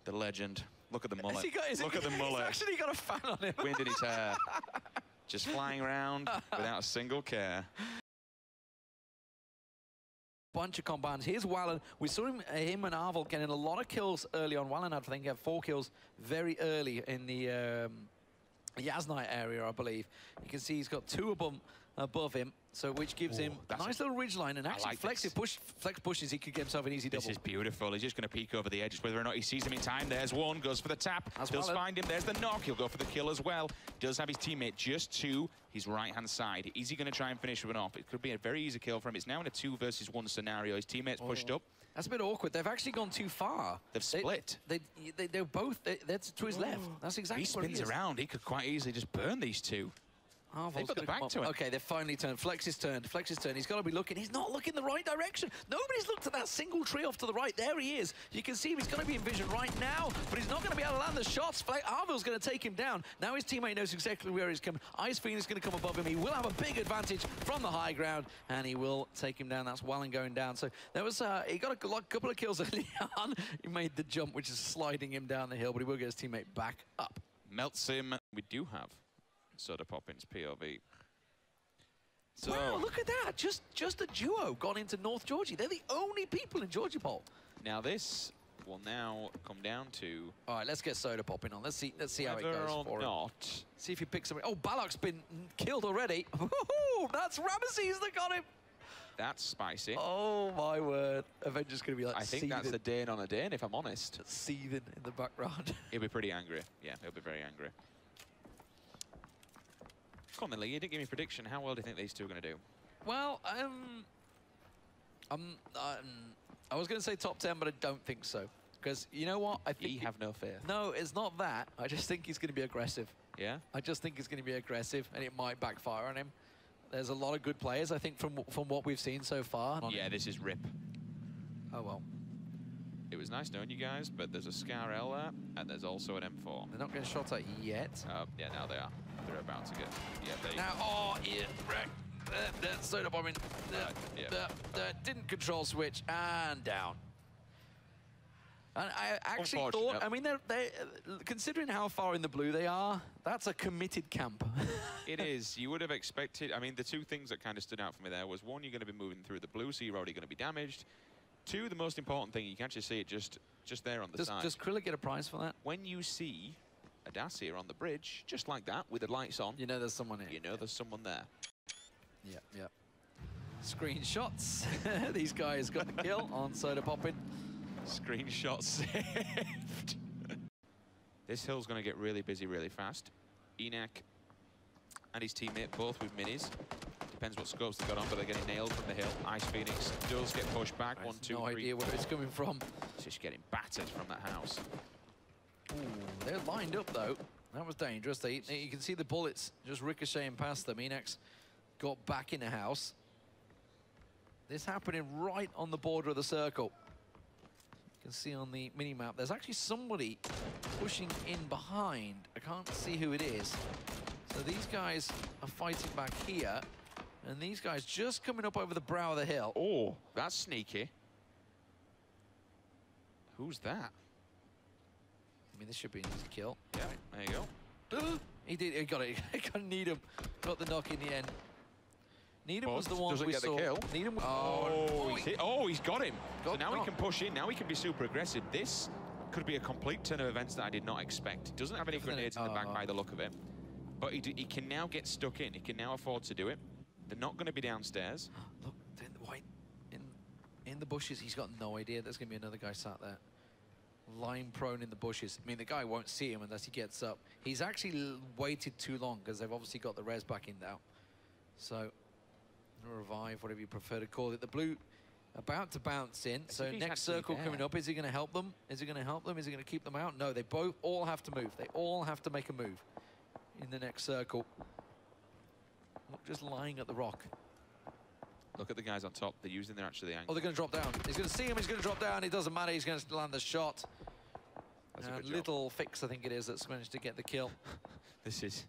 The legend. Look at the mullet. Look at the mullet. He's actually got a fan on him. Wind in his hair. Just flying around without a single care. Bunch of combines. Here's Wallen. We saw him and Arvel getting a lot of kills early on. Wallen, I think, had 4 kills very early in the Yasnite area, I believe. You can see he's got 2 of them above him, so which gives him a nice little ridge line. And actually, Flex pushes, he could get himself an easy double. This is beautiful. He's just going to peek over the edge, whether or not he sees him in time. There's one, goes for the tap. Does find him. There's the knock. He'll go for the kill as well. Does have his teammate just to his right-hand side. Is he going to try and finish with an off? It could be a very easy kill for him. It's now in a 2 versus 1 scenario. His teammate's pushed up. That's a bit awkward. They've actually gone too far. They've split. They're both, that's to his left. That's exactly what he spins around. He could quite easily just burn these 2. They've got the back to it. Okay, they've finally turned. Flex's turn. Flex's turn. He's got to be looking. He's not looking the right direction. Nobody's looked at that single tree off to the right. There he is. You can see him. He's going to be in vision right now, but he's not going to be able to land the shots. Arvel's going to take him down. Now his teammate knows exactly where he's coming. Icephoenixx is going to come above him. He will have a big advantage from the high ground, and he will take him down. That's Wallen going down. So there was he got a couple of kills early on. He made the jump, which is sliding him down the hill, but he will get his teammate back up. Melts him. We do have Sodapoppin's POV. So, wow, look at that. Just a duo gone into North Georgia. They're the only people in Georgia Pole. Now this will now come down to... All right, let's get Sodapoppin on. Let's see how it goes for him. See if he picks somebody. Oh, Balak's been killed already. That's Ramesses that got him. That's spicy. Oh, my word. Avengers going to be like I think that's a Dane on a Dane, if I'm honest. Just seething in the background. He'll be pretty angry. Yeah, he'll be very angry. Come on, then, Lee. You didn't give me a prediction. How well do you think these 2 are going to do? Well, I was going to say top 10, but I don't think so. Because you know what? I think you have no fear. No, it's not that. I just think he's going to be aggressive. Yeah? I just think he's going to be aggressive, and it might backfire on him. There's a lot of good players, I think, from what we've seen so far. Yeah, this is RIP. Oh, well. It was nice knowing you guys, but there's a Scar L there, and there's also an M4. They're not getting shot at yet. Yeah, now they are. They're about to get... Yeah, they... Now, oh, yeah, right. Sodapoppin. Didn't control switch, and down. And I actually thought, I mean, they're considering how far in the blue they are, that's a committed camp. It is. You would have expected... I mean, the 2 things that kind of stood out for me there was, 1, you're going to be moving through the blue, so you're already going to be damaged. 2, the most important thing, you can actually see it just there on the side. Does Krilla get a prize for that? When you see a Dacia on the bridge, just like that, with the lights on... You know there's someone here. You know there's someone there. Yeah. Screenshots. These guys got the kill on Sodapoppin. Screenshot saved. This hill's going to get really busy really fast. Enac and his teammate both with minis. Depends what scopes they've got on, but they're getting nailed from the hill. Icephoenixx does get pushed back. 1, 2, 3. No idea where it's coming from. It's just getting battered from that house. Ooh, they're lined up, though. That was dangerous. You can see the bullets just ricocheting past them. Enac got back in the house. This happening right on the border of the circle. You can see on the mini-map, there's actually somebody pushing in behind. I can't see who it is. So these guys are fighting back here. And these guys just coming up over the brow of the hill. Oh, that's sneaky. Who's that? I mean, this should be an easy kill. Yeah, there you go. He did. He got it. He got Needham. Got the knock in the end. Needham was the one we saw. Doesn't get the kill. Needham. He's got him. So now he can push in. Now he can be super aggressive. This could be a complete turn of events that I did not expect. He doesn't have any grenades in the back by the look of it. But he can now get stuck in. He can now afford to do it. They're not going to be downstairs. Look, White in the bushes. He's got no idea there's going to be another guy sat there. Lying prone in the bushes. I mean, the guy won't see him unless he gets up. He's actually waited too long because they've obviously got the res back in now. So, revive, whatever you prefer to call it. The blue about to bounce in. So next circle coming up. Is he going to help them? Is he going to help them? Is he going to keep them out? No, they all have to move. They all have to make a move in the next circle. Not just lying at the rock. Look at the guys on top. They're using their actually angle. Oh, they're going to drop down. He's going to see him. He's going to drop down. It doesn't matter. He's going to land the shot. That's a good little Fix, I think it is, that's managed to get the kill. This is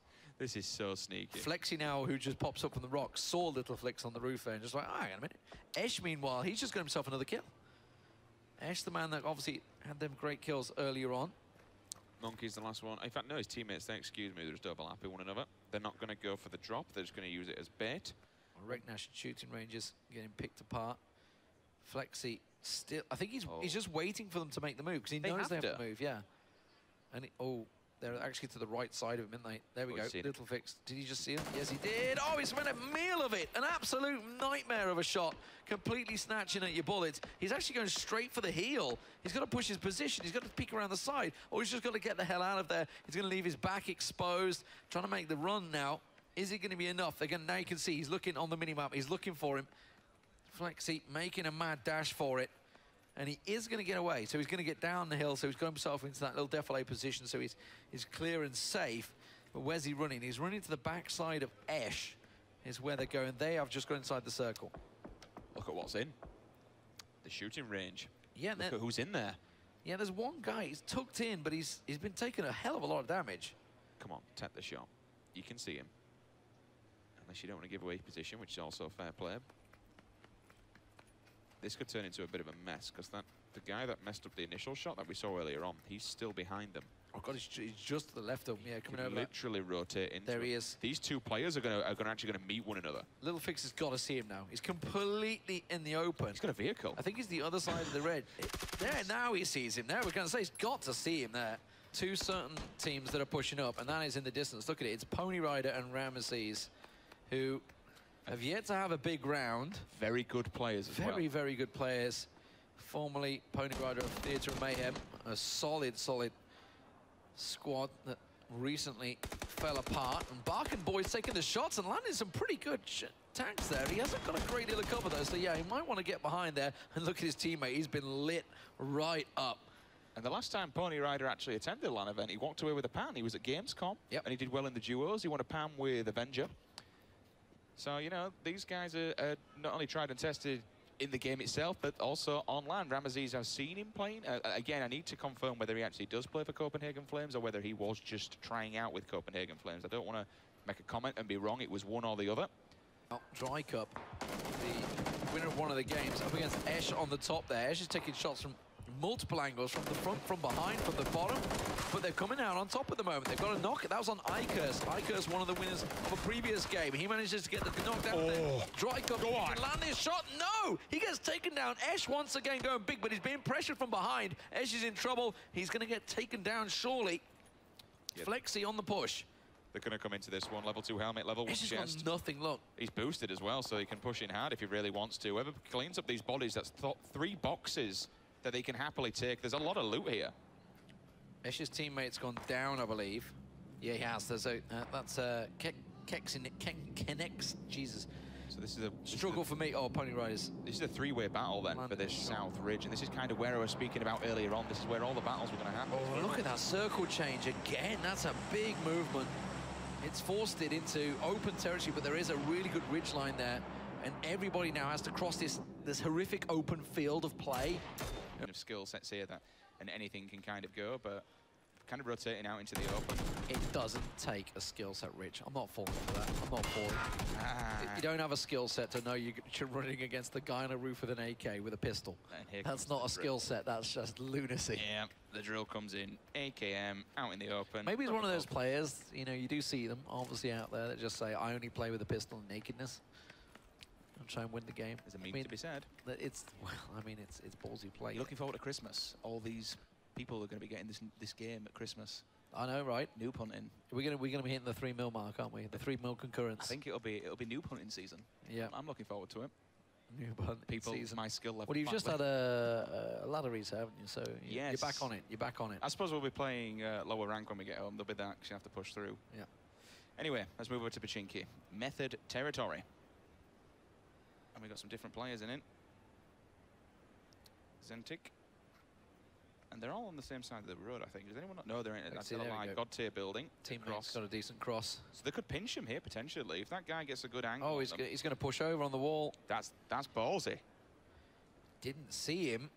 so sneaky. Flexi now, who just pops up from the rock, saw little Flix on the roof there and just like, oh, hang on a minute. Esh, meanwhile, he's just got himself another kill. Esh, the man that obviously Had them great kills earlier on. Monkey's the last one. In fact, no, his teammates, they, excuse me, they're just overlapping one another. They're not going to go for the drop. They're just going to use it as bait. Reknash shooting ranges getting picked apart. Flexi still, I think he's just waiting for them to make the move because he knows they have to move, yeah. And they're actually to the right side of him, aren't they? There we go, Little Fix. Did he just see him? Yes, he did. Oh, he's made a meal of it. An absolute nightmare of a shot. Completely snatching at your bullets. He's actually going straight for the heel. He's got to push his position. He's got to peek around the side. Or he's just got to get the hell out of there. He's going to leave his back exposed. Trying to make the run now. Is it going to be enough? Again, now you can see he's looking on the minimap. He's looking for him. Flexi making a mad dash for it. And he is going to get away, so he's going to get down the hill, so he's got himself into that little defilé position, so he's clear and safe. But where's he running? He's running to the backside of Esh, is where they're going. They have just gone inside the circle. Look at what's in. The shooting range. Yeah, look at who's in there. Yeah, there's one guy, he's tucked in, but he's been taking a hell of a lot of damage. Come on, tap the shot. You can see him. Unless you don't want to give away position, which is also fair play. This could turn into a bit of a mess, because the guy that messed up the initial shot that we saw earlier on, he's still behind them. Oh God, he's just to the left of him, yeah, coming over. Literally rotate into There he is. These two players are actually going to meet one another. Little Fix has got to see him now. He's completely in the open. He's got a vehicle. I think he's the other side of the red. There, now he sees him. There, we're going to say he's got to see him there. Two certain teams that are pushing up, and that is in the distance. Look at it. It's Pony Rider and Ramesses, who have yet to have a big round. Very good players as well. Very good players. Formerly Pony Rider of Theatre of Mayhem. A solid squad that recently fell apart. And Barkin Boy's taking the shots and landing some pretty good tags there. He hasn't got a great deal of cover though, so yeah, he might want to get behind there and look at his teammate. He's been lit right up. And the last time Pony Rider actually attended a LAN event, he walked away with a pan. He was at Gamescom, and he did well in the duos. He won a pan with Avenger. So, you know, these guys are not only tried and tested in the game itself, but also online. Ramesses, I've seen him playing. Again, I need to confirm whether he actually does play for Copenhagen Flames or whether he was just trying out with Copenhagen Flames. I don't want to make a comment and be wrong. It was one or the other. Dry Cup, the winner of one of the games, up against Esh on the top there. Esh is taking shots from multiple angles, from the front, from behind, from the bottom, but they're coming out on top at the moment. They've got a knock. That was on Icurse. Icurse, one of the winners of a previous game. He manages to get the knockdown. Dry Cup, he can land his shot. No! He gets taken down. Esh once again going big, but he's being pressured from behind. Esh is in trouble. He's going to get taken down surely. Flexi on the push. They're going to come into this one. Level 2 helmet, level 1 chest. He's got nothing, look. He's boosted as well, so he can push in hard if he really wants to. Whoever cleans up these bodies, that's 3 boxes that they can happily take. There's a lot of loot here. Esh's teammate's gone down, I believe. Yeah, he has. There's a that's Kenex. Jesus. So this is a struggle for me. Oh, Pony Riders. This is a 3-way battle then for this South Ridge, and this is kind of where I was speaking about earlier on. This is where all the battles were going to happen. Oh, look at that circle change again. That's a big movement. It's forced it into open territory, but there is a really good ridge line there. And everybody now has to cross this horrific open field of play. Of skill sets here that, and anything can kind of go, but kind of rotating out into the open. It doesn't take a skill set, Rich. I'm not falling for that. I'm not falling. You don't have a skill set to know you're running against the guy on a roof with an AK with a pistol. That's not a skill set. That's just lunacy. Yeah, the drill comes in. AKM out in the open. Maybe he's one of those players, you know, you do see them obviously out there that just say, I only play with a pistol and nakedness. And try and win the game. There's a meme to be said. It's ballsy play. You're looking forward to Christmas. All these people are going to be getting this game at Christmas. I know, right? Noob hunting. We're gonna be hitting the 3 mil mark, aren't we? The 3 mil concurrence. I think it'll be noob hunting season. Yeah, I'm looking forward to it. Noob hunting people season. My skill level. Well, you've just had a ladder reset, haven't you? So yes. You're back on it. You're back on it. I suppose we'll be playing lower rank when we get home. There'll be that because you have to push through. Yeah. Anyway, let's move over to Pachinki. Method territory. And we've got some different players in it. Zentik. And they're all on the same side of the road, I think. Does anyone not know they're in it? That's a live God tier building. Teammate's got a decent cross. So they could pinch him here, potentially. If that guy gets a good angle. Oh, he's going to push over on the wall. That's ballsy. Didn't see him.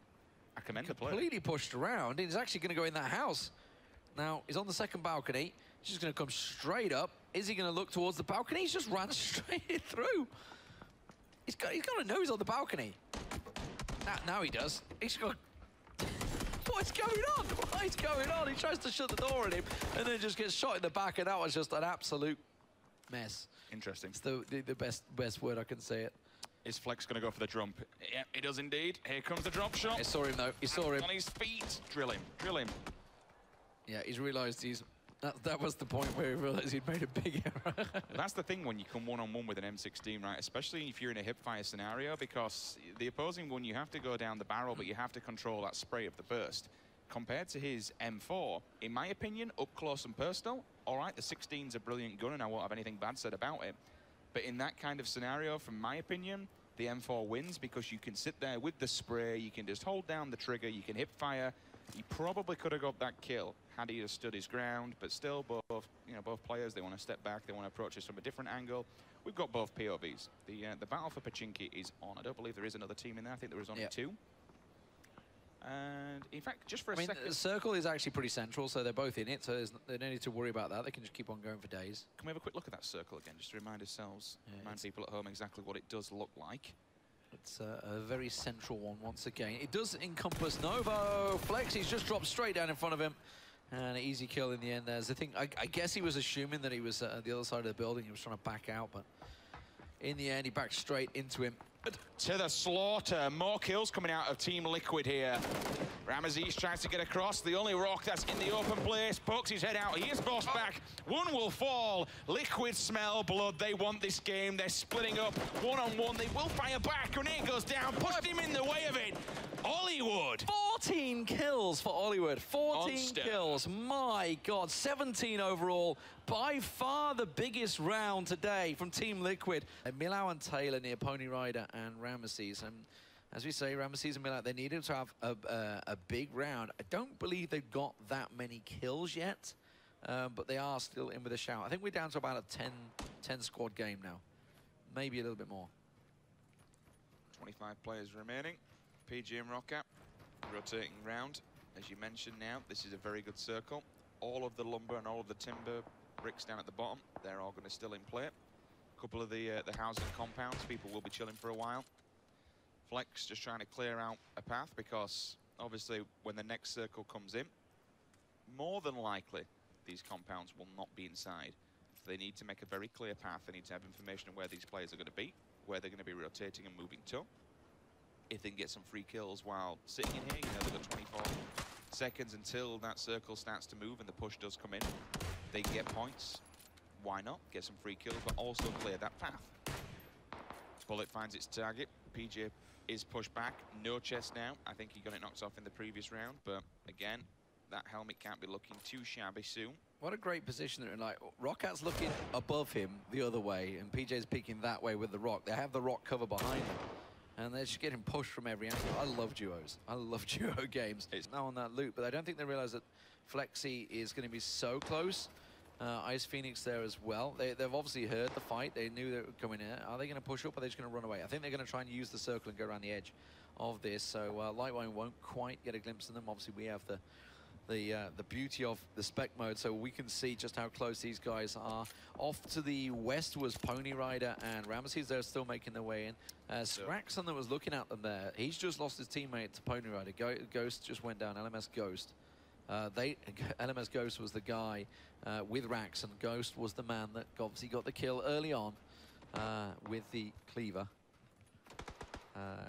I commend the player. Completely pushed around. He's actually going to go in that house. Now, he's on the second balcony. He's just going to come straight up. Is he going to look towards the balcony? He's just ran straight through. He's got a nose on the balcony. Now he does. He's got What's going on? What is going on? He tries to shut the door on him and then just gets shot in the back, and that was just an absolute mess. Interesting. It's the best word I can say it. Is Flex going to go for the jump? Yeah, he does indeed. Here comes the drop shot. I saw him, though. He saw him. On his feet. Drill him. Drill him. Yeah, he's realised he's... That was the point where he realised he'd made a big error. That's the thing when you come one-on-one with an M16, right? Especially if you're in a hip-fire scenario, because the opposing one, you have to go down the barrel, but you have to control that spray of the burst. Compared to his M4, in my opinion, up close and personal, all right, the 16's a brilliant gun, and I won't have anything bad said about it. But in that kind of scenario, from my opinion, the M4 wins because you can sit there with the spray, you can just hold down the trigger, you can hip-fire. He probably could have got that kill had he just stood his ground, but still both players, they want to step back, they want to approach this from a different angle. We've got both POVs. The battle for Pachinki is on. I don't believe there is another team in there. I think there was only two. And in fact, just for a second... the circle is actually pretty central, so they're both in it, so there's no need to worry about that. They can just keep on going for days. Can we have a quick look at that circle again, just to remind ourselves, remind people at home exactly what it does look like? It's a very central one once again. It does encompass Novo. Flex, he's just dropped straight down in front of him. And an easy kill in the end. There's the thing, I guess he was assuming that he was at the other side of the building. He was trying to back out, but in the end, he backed straight into him. To the slaughter. More kills coming out of Team Liquid here. Ramesses tries to get across. The only rock that's in the open place. Pokes his head out. He is bossed back. One will fall. Liquid smell blood. They want this game. They're splitting up. One-on-one. They will fire back. Grenade goes down. Pushed him in the way of it. Hollywood. 14 kills for Hollywood. 14 Monster. kills. My God. 17 overall. By far the biggest round today from Team Liquid. Millau and Taylor near Pony Rider and Ramesses. And as we say, Ramesses and Millau, they needed to have a big round. I don't believe they've got that many kills yet, but they are still in with a shout. I think we're down to about a 10 squad game now. Maybe a little bit more. 25 players remaining. PG and Roccat rotating round. As you mentioned now, this is a very good circle. All of the lumber and all of the timber bricks down at the bottom, they're all going to still in play. A couple of the housing compounds, people will be chilling for a while. Flex just trying to clear out a path because obviously when the next circle comes in, more than likely these compounds will not be inside. So they need to make a very clear path. They need to have information on where these players are going to be, where they're going to be rotating and moving to. If they can get some free kills while sitting in here, you know, they've got 24 seconds until that circle starts to move and the push does come in. They get points. Why not? Get some free kills, but also clear that path. Bullet finds its target. PJ is pushed back. No chest now. I think he got it knocked off in the previous round, but again, that helmet can't be looking too shabby soon. What a great position they're in. Like, Rockat's looking above him the other way, and PJ's peeking that way with the rock. They have the rock cover behind them, and they're just getting pushed from every angle. I love duos. I love duo games. It's now on that loop, but I don't think they realize that Flexi is going to be so close. Icephoenixx there as well. They've obviously heard the fight. They knew they were coming in. Are they going to push up, or are they just going to run away? I think they're going to try and use the circle and go around the edge of this. So Lightwine won't quite get a glimpse of them. Obviously, we have the beauty of the spec mode, so we can see just how close these guys are. Off to the west was Pony Rider and Ramesses. They're still making their way in. Spraxon that was looking at them there, he's just lost his teammate to Pony Rider. Ghost just went down, LMS Ghost. LMS Ghost was the guy with Rax, and Ghost was the man that obviously got the kill early on with the cleaver,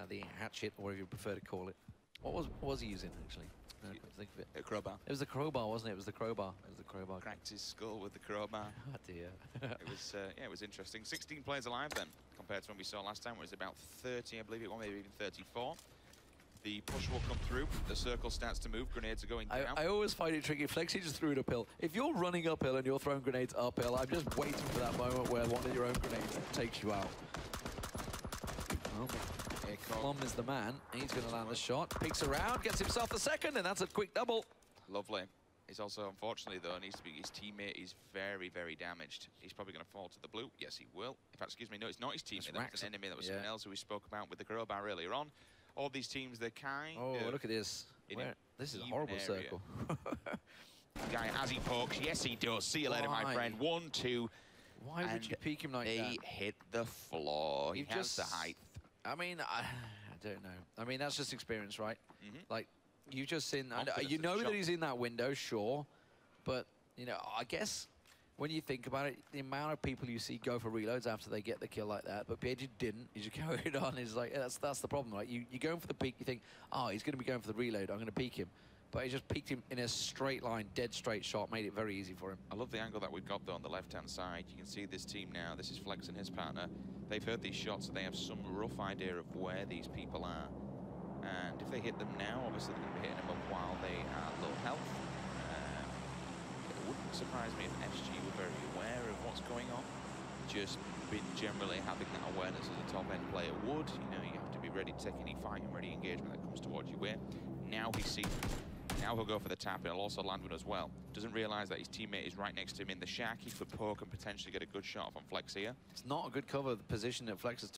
the hatchet, or whatever you prefer to call it. What was he using actually? No, I couldn't think of it. A crowbar. It was the crowbar, wasn't it? It was the crowbar. It was the crowbar. Cracked his skull with the crowbar. Oh dear. It was, yeah, it was interesting. 16 players alive then, compared to when we saw last time, where it was about 30, I believe it was, maybe even 34. The push will come through. The circle starts to move. Grenades are going down. I always find it tricky. Flexi just threw it uphill. If you're running uphill and you're throwing grenades uphill, I'm just waiting for that moment where one of your own grenades takes you out. Well, Colum is the man. He's going to land the shot. Peeks around, gets himself the second, and that's a quick double. Lovely. He's also, unfortunately, though, needs to be, his teammate is very, very damaged. He's probably going to fall to the blue. Yes, he will. In fact, excuse me, no, it's not his teammate. That was an enemy. That was someone else who we spoke about with the crowbar earlier on. All these teams, they're kind of... Oh, look at this. This is a horrible circle. Guy, as he pokes, yes, he does. See you later, my friend. 1, 2. Why would you peek him like that? They hit the floor. He has the height. I mean, I don't know. I mean, that's just experience, right? Like, You've just seen, Confidence you of the know that shot. he's in that window, sure, but, you know, I guess when you think about it, the amount of people you see go for reloads after they get the kill like that, but Pubg didn't, he just carried on. He's like, that's the problem, right? You're going for the peek, you think, oh, he's going to be going for the reload, I'm going to peek him. But he just peeked him in a straight line, dead straight shot, made it very easy for him. I love the angle that we've got, though, on the left-hand side. You can see this team now. This is Flex and his partner. They've heard these shots, so they have some rough idea of where these people are. And if they hit them now, obviously they're going to be hitting them up while they are low health. It wouldn't surprise me if SG were very aware of what's going on. Just been generally having that awareness as a top-end player would. You know, you have to be ready to take any fight and ready engagement that comes towards you. Where now he sees them. Now he'll go for the tap, and he'll also land one as well. Doesn't realize that his teammate is right next to him in the shack. He could poke and potentially get a good shot off on Flex here. It's not a good cover, the position that Flex has